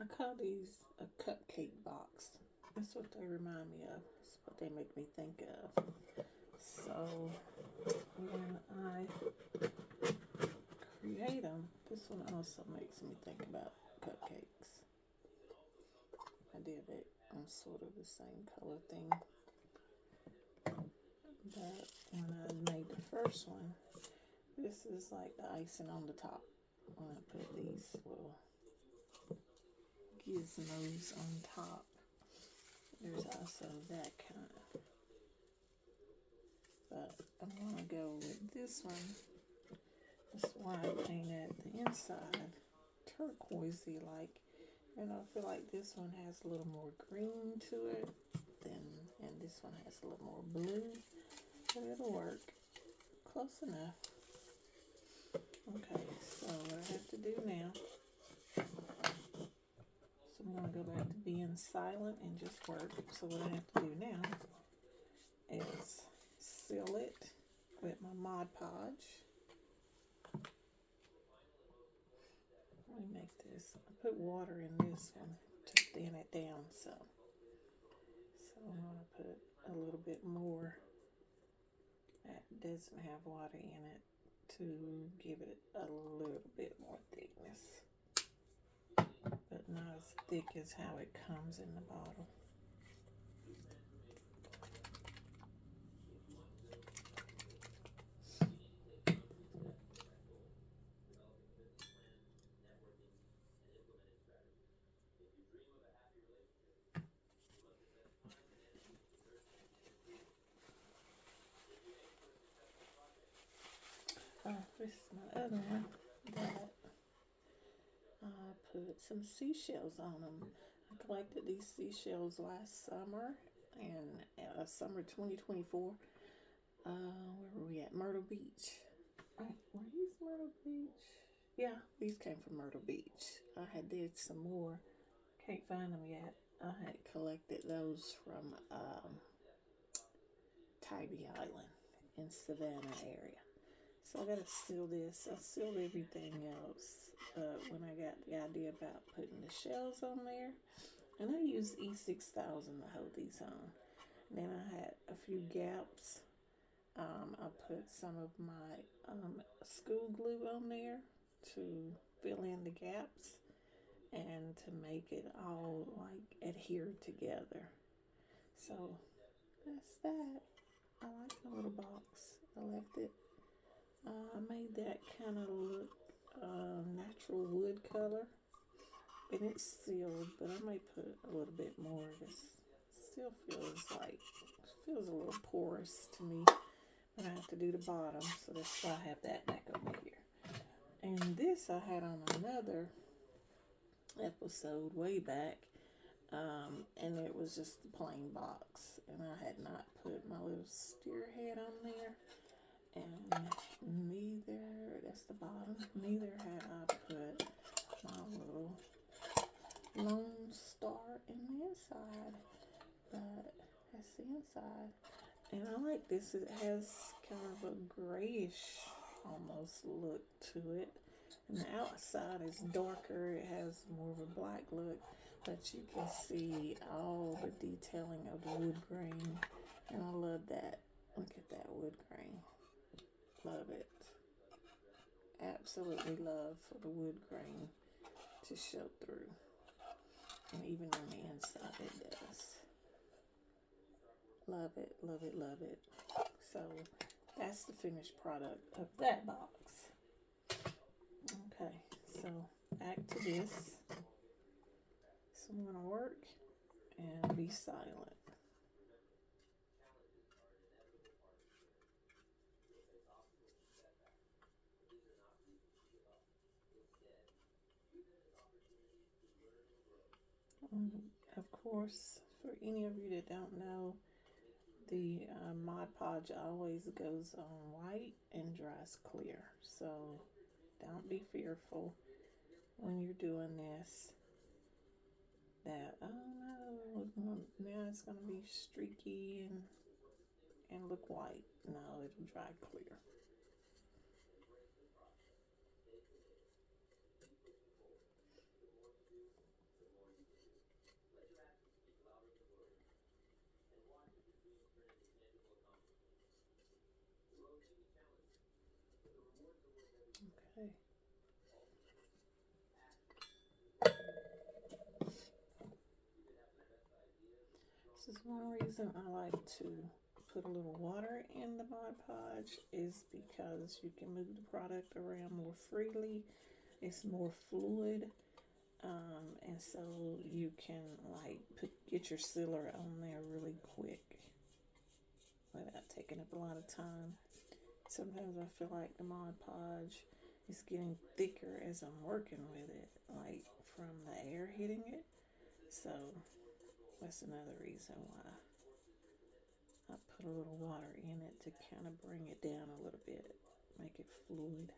I call these a cupcake box. That's what they remind me of. That's what they make me think of. So when I create them, this one also makes me think about cupcakes. I did it on sort of the same color thing. But when I made the first one, this is like the icing on the top. When I put these little gizmos on top, there's also that kind. But I'm gonna go with this one. That's why I painted the inside turquoisey like. And I feel like this one has a little more green to it than, and this one has a little more blue. But it'll work. Close enough. Okay, so what I have to do now, so I'm gonna go back to being silent and just work. So what I have to do now is seal it with my Mod Podge. Let me make this. I put water in this one to thin it down some. So I'm gonna put a little bit more that doesn't have water in it to give it a little bit more thickness, but not as thick as how it comes in the bottle. Oh, this is my other one that I put some seashells on them. I collected these seashells last summer and summer 2024. Where were we at? Myrtle Beach. Were these Myrtle Beach? Yeah, these came from Myrtle Beach. I had did some more. Can't find them yet. I had collected those from Tybee Island in Savannah area. So I gotta seal this. I sealed everything else. But when I got the idea about putting the shells on there, and I used E6000 to hold these on. And then I had a few gaps. I put some of my school glue on there to fill in the gaps and to make it all like adhere together. So that's that. I like the little box. I left it. I made that kind of look natural wood color. And it's sealed, but I may put a little bit more. This still feels a little porous to me. But I have to do the bottom, so that's why I have that back over here. And this I had on another episode way back. And it was just a plain box, and I had not put my little steer head on there, and that's the bottom, neither had I put my little Lone Star in the inside, but that's the inside. And I like this. It has kind of a grayish almost look to it, and the outside is darker. It has more of a black look, but you can see all the detailing of the wood grain, and I love that. Look at that wood grain. Love it. Absolutely love for the wood grain to show through, and even on the inside it does. Love it, love it, love it. So that's the finished product of that box. Okay, so back to this. So I'm gonna work and be silent. Of course, for any of you that don't know, the Mod Podge always goes on white and dries clear. So don't be fearful when you're doing this that, oh no, now it's going to be streaky and look white. No, it'll dry clear. Okay. This is one reason I like to put a little water in the Mod Podge, is because you can move the product around more freely. It's more fluid, and so you can get your sealer on there really quick without taking up a lot of time. Sometimes I feel like the Mod Podge is getting thicker as I'm working with it, like from the air hitting it. So that's another reason why I put a little water in it, to kind of bring it down a little bit, make it fluid.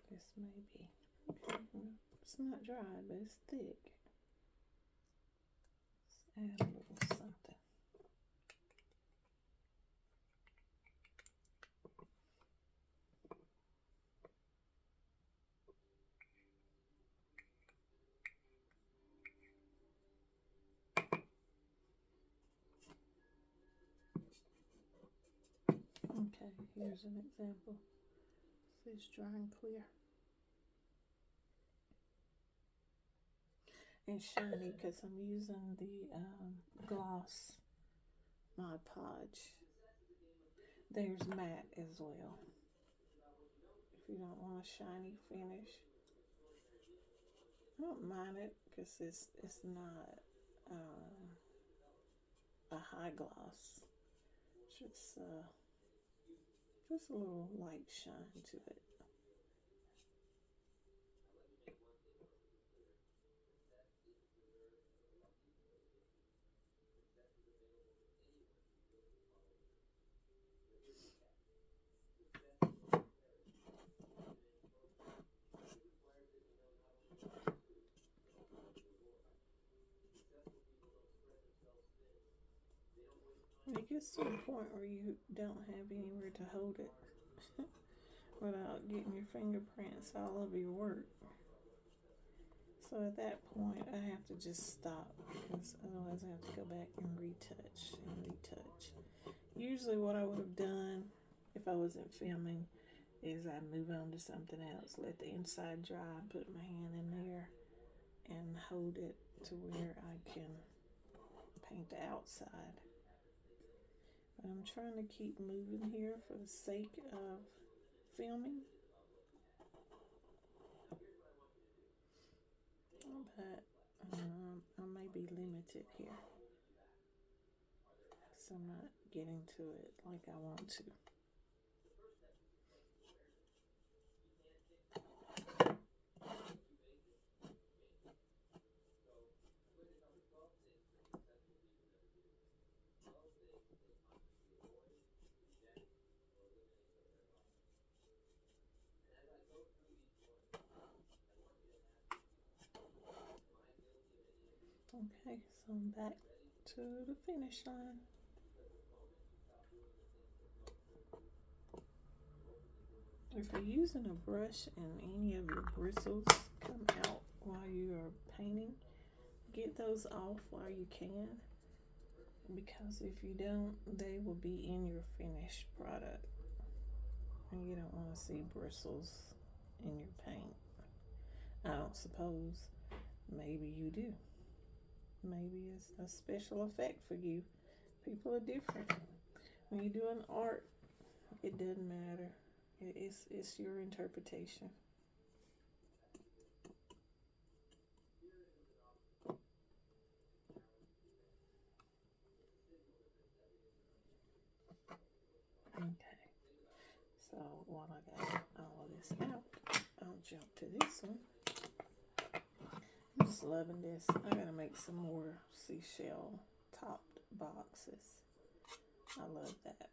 This may be. Okay. It's not dry, but it's thick. Let's add a little something. Okay, here's an example. This dry and clear. And shiny because I'm using the gloss Mod Podge. There's matte as well. If you don't want a shiny finish, I don't mind it because it's not a high gloss. Just just a little light shine to it. And it gets to a point where you don't have anywhere to hold it without getting your fingerprints all over your work. So at that point, I have to just stop because otherwise I have to go back and retouch and retouch. Usually what I would have done if I wasn't filming is I move on to something else, let the inside dry, put my hand in there and hold it to where I can paint the outside. But I'm trying to keep moving here for the sake of filming. But I may be limited here, so I'm not getting to it like I want to. Okay, so I'm back to the finish line. If you're using a brush and any of your bristles come out while you are painting, get those off while you can, because if you don't, they will be in your finished product and you don't want to see bristles in your paint. I don't suppose. Maybe you do. Maybe it's a special effect for you. People are different. When you're doing art, it doesn't matter. It's your interpretation. Okay. So while I got all of this out, I'll jump to this one. I'm just loving this. I gotta make some more seashell topped boxes. I love that.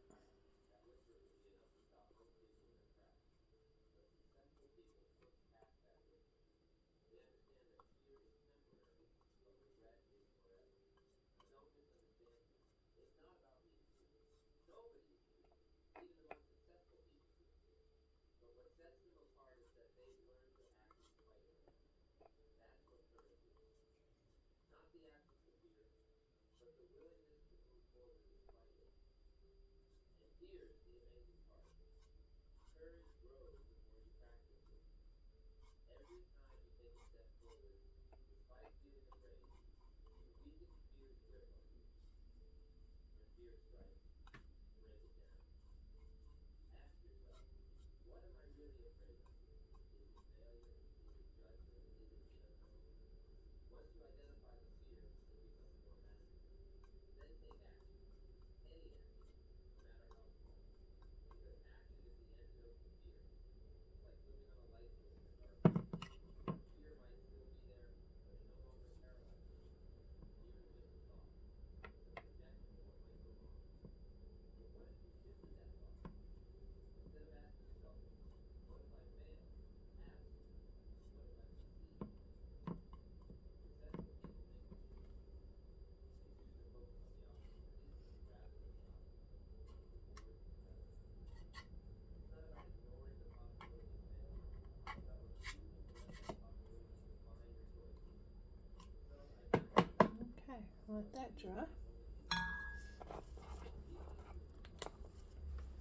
Okay, let that dry.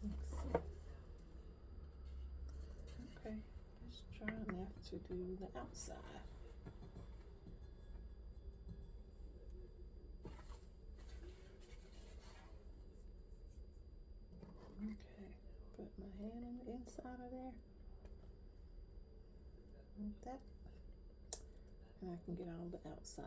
Let's see. trying not to do the outside. Okay, put my hand on the inside of there, like that, and I can get all the outside.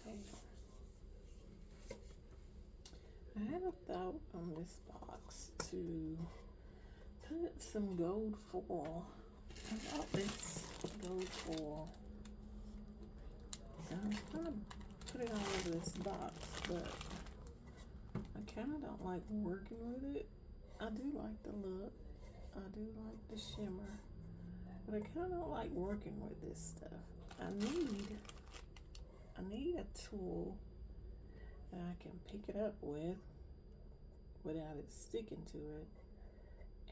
Okay, I had a thought on this box to put some gold foil. I bought this gold foil, and I'm gonna put it all over this box, but I kind of don't like working with it. I do like the look, I do like the shimmer, but I kind of don't like working with this stuff. I need a tool that I can pick it up with without it sticking to it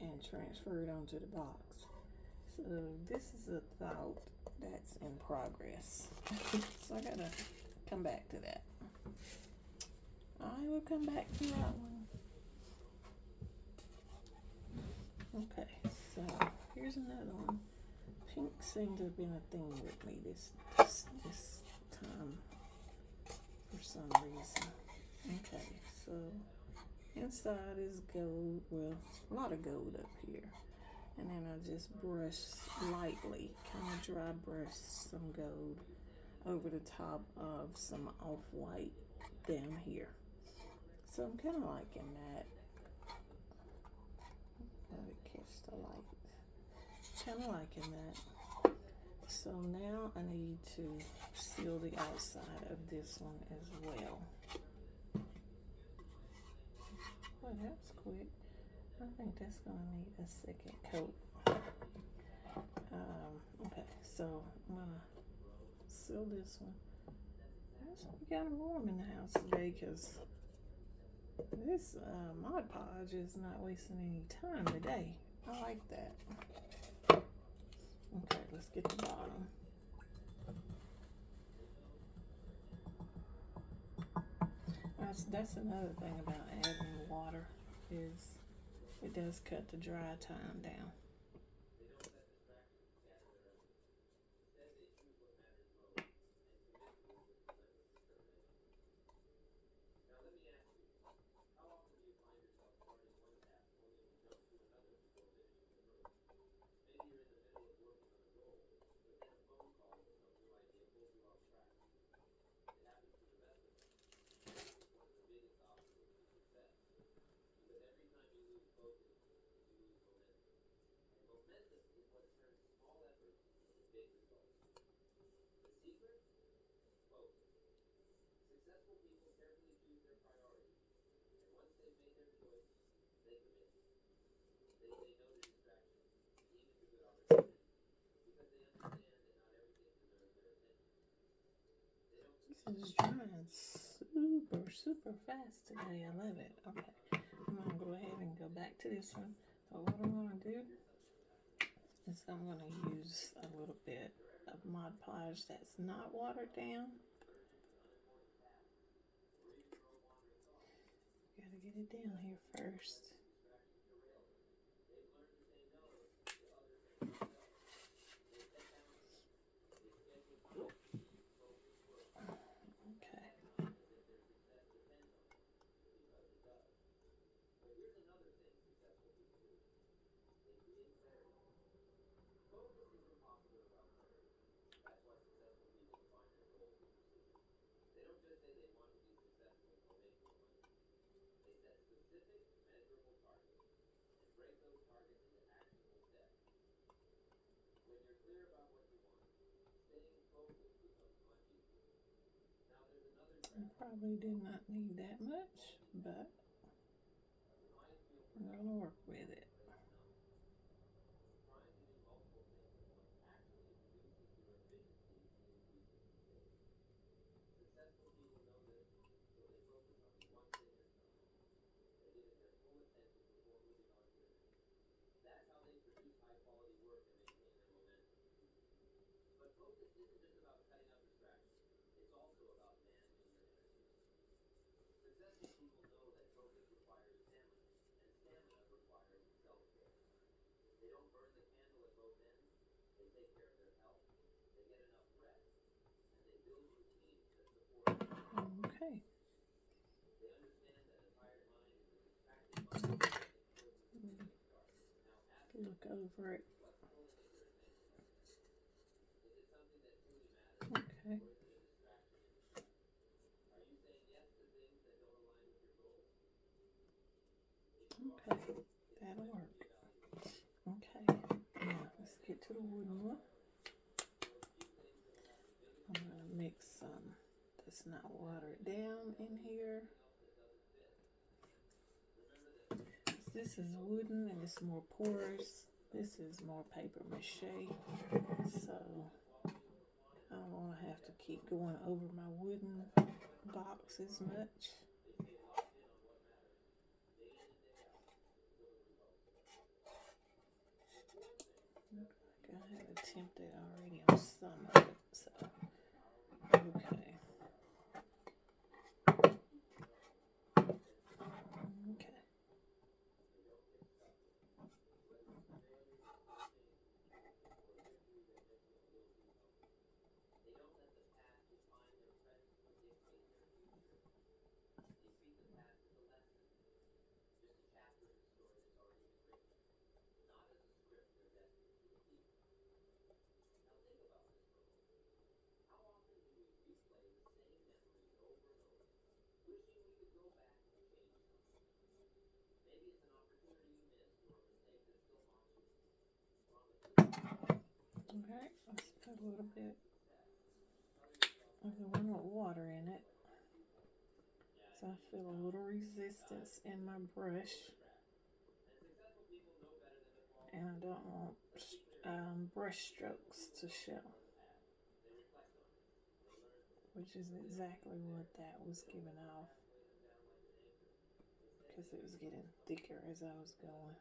and transfer it onto the box. So this is a thought that's in progress. So I gotta come back to that. I will come back to that one. Okay, so here's another one. Pink seems to have been a thing with me this time for some reason. Okay, so inside is gold. Well, a lot of gold up here. And then I just brush lightly, kind of dry brush some gold over the top of some off-white down here. So I'm kind of liking that. Let it catch the light. Kind of liking that. So now I need to seal the outside of this one as well. Well, that's quick. I think that's going to need a second coat. Okay, so I'm going to seal this one. It's kind of warm in the house today because this Mod Podge is not wasting any time today. I like that. Okay, let's get the bottom. That's another thing about adding water is it does cut the dry time down. This is drying super fast today. I love it. Okay, I'm to this one. But what I'm going to do is I'm going to use a little bit of Mod Podge that's not watered down. Gotta get it down here first. Okay. I probably did not need that much, but I'm going to work with it. Okay. Look over it. Okay. Okay, that'll work. Okay, now let's get to the wooden one. I'm going to mix some that's not watered down in here. This is wooden and it's more porous. This is more paper mache. So I don't want to have to keep going over my wooden box as much. I have attempted already on some of it, so okay. Okay. Okay, let's put a little bit of the one with water in it. So I feel a little resistance in my brush. And I don't want brush strokes to show. Which is exactly what that was giving off. Because it was getting thicker as I was going.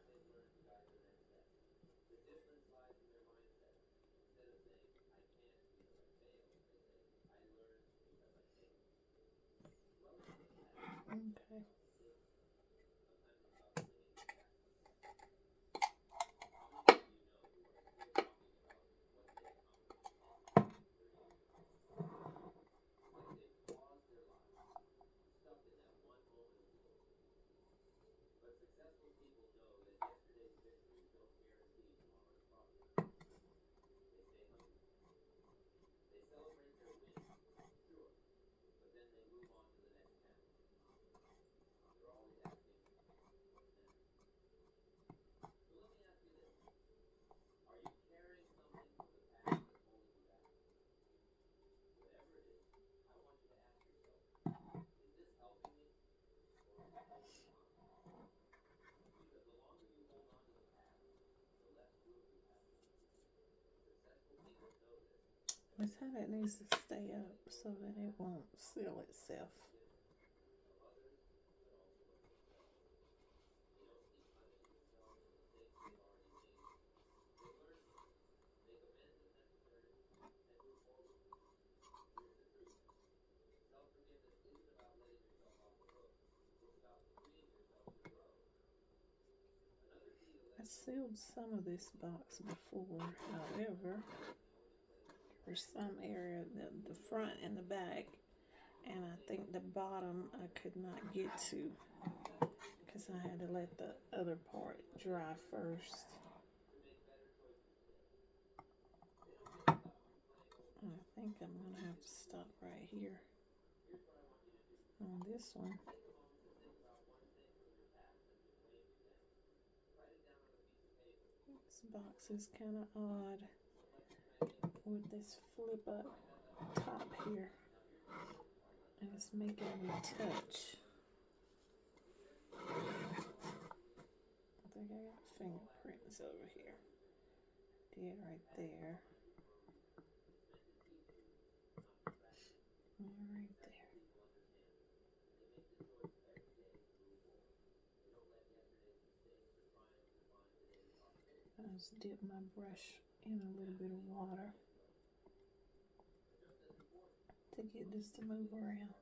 Okay. That's how that needs to stay up so that it won't seal itself. I sealed some of this box before, however, for some area, the front and the back, and I think the bottom I could not get to because I had to let the other part dry first. I think I'm going to have to stop right here on this one. This box is kind of odd with this flip up top here, and it's making me touch. I think I got fingerprints over here. Did right there. Right there. I just dip my brush in a little bit of water to get this to move around.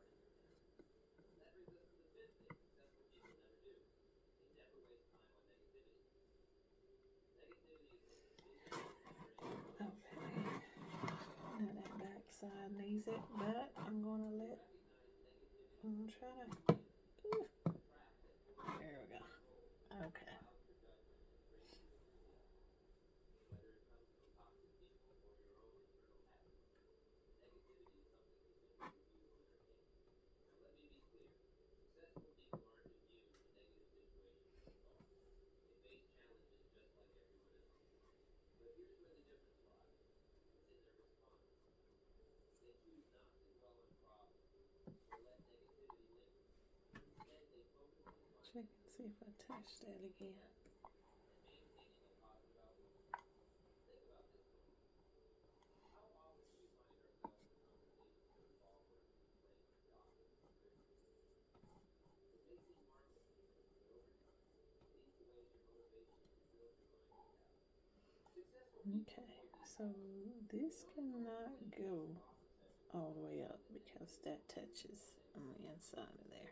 Okay. Now that back side needs it, but I'm gonna try to. There we go. Okay. Check and see if I touch that again. Okay, so this cannot go all the way up because that touches on the inside of there.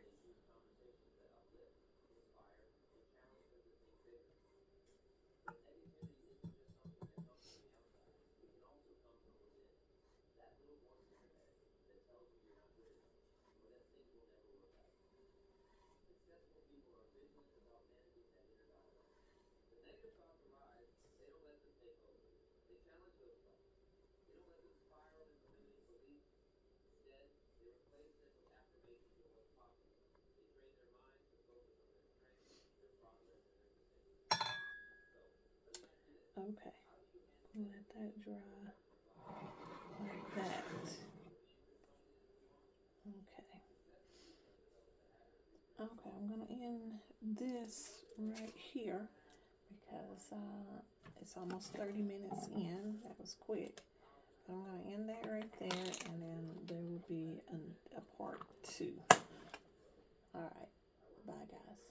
Okay, let that dry like that. Okay. Okay, I'm gonna end this right here because it's almost 30 minutes in. That was quick. I'm gonna end that right there, and then there will be a part 2. All right, bye guys.